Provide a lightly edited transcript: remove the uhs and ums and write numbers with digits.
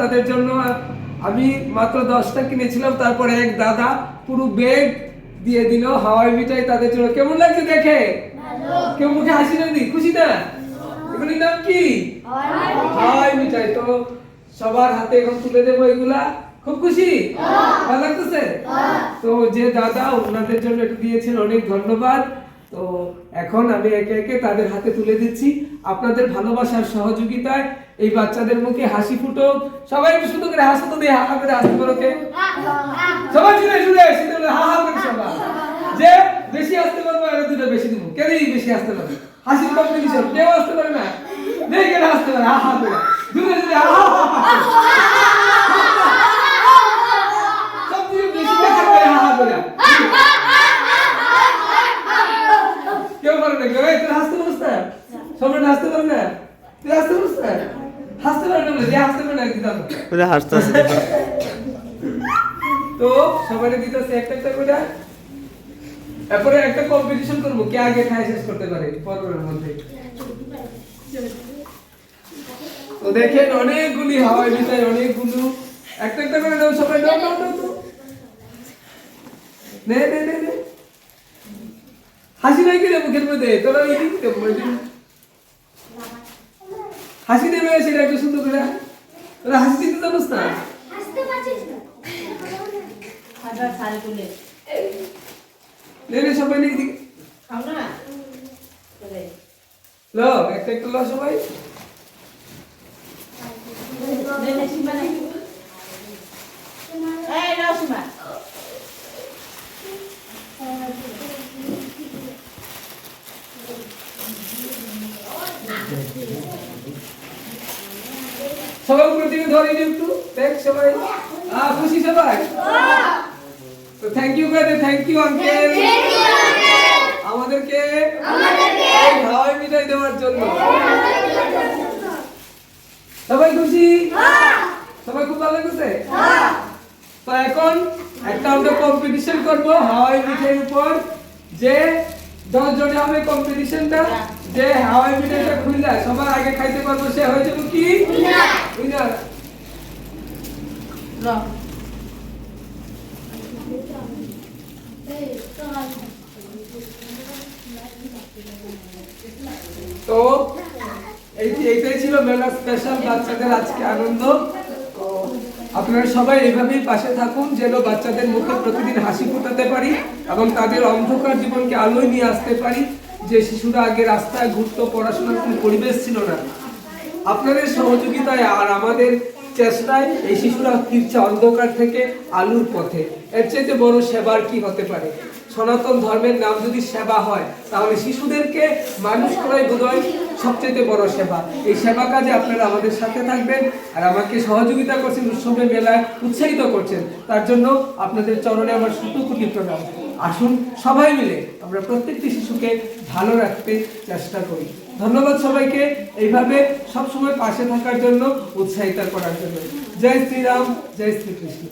তাদের জন্য আমি মাত্র 10টা কিনেছিলাম, তারপরে এক দাদা পুরো ব্যাগ দিয়ে দিল হাওয়াই মিঠাই তাদের জন্য। কেমন লাগছে দেখে? কেউ মুখে হাসি নেই, খুশি না? এগুলির নাম কি? হাওয়াই মিঠাই। তো সবার হাতে এখন তুলে দেবো এগুলা। খুব খুশি? ভালো লাগতেছে? তো যে দাদা ওনাদের জন্য একটু দিয়েছেন, অনেক ধন্যবাদ। তো এখন আমি একে একে তাদের হাতে তুলে দিচ্ছি। আপনাদের ভালোবাসার সহযোগিতায় এই বাচ্চাদের মুখে হাসি ফুটুক। সবাই একটু সুন্দর করে হাসতে দিয়ে হা করে হাসতে পারো কে? সবাই জুড়ে জুড়ে সেটা হা হা করে সবাই। যে বেশি হাসতে পারবে আর দুটো বেশি দেবো। কেনই বেশি হাসতে পারবে? হাসির কম্পিটিশন। কেউ হাসতে পারে না? দেখে হাসতে পারে হা হা করে। জুড়ে জুড়ে হা হা হা। সবচেয়ে বেশি হাসতে পারে হা হা করে। কেউ পারে না? কেউ একটু হাসতে পারছ না? সবাই হাসতে পারে না? তুই হাসতে পারছ না? হাসতে পারে না? যে হাসতে পারে না দিতাম না। হাসতে আছে। তো সবাই দিতেছে একটা একটা করে। এরপরে একটা কম্পিটিশন করব, কে আগে খাই শেষ করতে পারে পর্বের মধ্যে। তো দেখেন অনেকগুলি হাওয়াই মিঠাই, অনেকগুলো। একটা একটা করে দাও সবাই। দাও দাও দাও। নে নে নে নে। হাসি নাই কি রে মুখের মধ্যে? তোরা এই কি তে বলবি? হাসি দেবে সেটা একটু সুন্দর করে। তোরা হাসি দিতে জানোস না? হাসতে পারছিস না? হাজার সাড়ে তুলে নে নে সবাই নে দিকে। খাও না চলে লো একটা একটা লো সবাই। নে নে সীমা নাকি এই নাও সীমা সবাই উপরে দিকে ধরে দিন একটু। দেখ সবাই খুশি সবাই? তো thank you guys, thank you uncle আমাদেরকে এই হাওয়াই মিঠাই দেওয়ার জন্য। সবাই খুশি? সবাই খুব ভালো লাগছে? তো এখন একটা আমরা কম্পিটিশন করব হাওয়াই মিঠাইয়ের উপর। যে 10 জনে হবে কম্পিটিশনটা। যে হাওয়াই মিঠাইটা খুললে সবার আগে খাইতে পারবো সে হয়ে যাবে কি উইনার। ল তো এইটাই ছিল মেলা স্পেশাল বাচ্চাদের আজকে আনন্দ। তো আপনারা সবাই এইভাবেই পাশে থাকুন যেন বাচ্চাদের মুখে প্রতিদিন হাসি ফোটাতে পারি এবং তাদের অন্ধকার জীবনকে আলোয় নিয়ে আসতে পারি। যে শিশুরা আগে রাস্তায় ঘুরতো, পড়াশোনার কোনো পরিবেশ ছিল না, আপনাদের সহযোগিতায় আর আমাদের চেষ্টায় এই শিশুরা ফিরছে অন্ধকার থেকে আলোর পথে। এর চাইতে বড় সেবার কি হতে পারে? সনাতন ধর্মের নাম যদি সেবা হয় তাহলে শিশুদেরকে মানুষ করাই বোধহয় সবচেয়ে বড় সেবা। এই সেবা কাজে আপনারা আমাদের সাথে থাকবেন আর আমাকে সহযোগিতা করছেন, উৎসবে মেলায় উৎসাহিত করছেন, তার জন্য আপনাদের চরণে আমার শতকোটি প্রণাম। আসুন সবাই মিলে আমরা প্রত্যেকটি শিশুকে ভালো রাখতে চেষ্টা করি। ধন্যবাদ সবাইকে এইভাবে সবসময় পাশে থাকার জন্য, উৎসাহিত করার জন্য। জয় শ্রীরাম, জয় শ্রীকৃষ্ণ।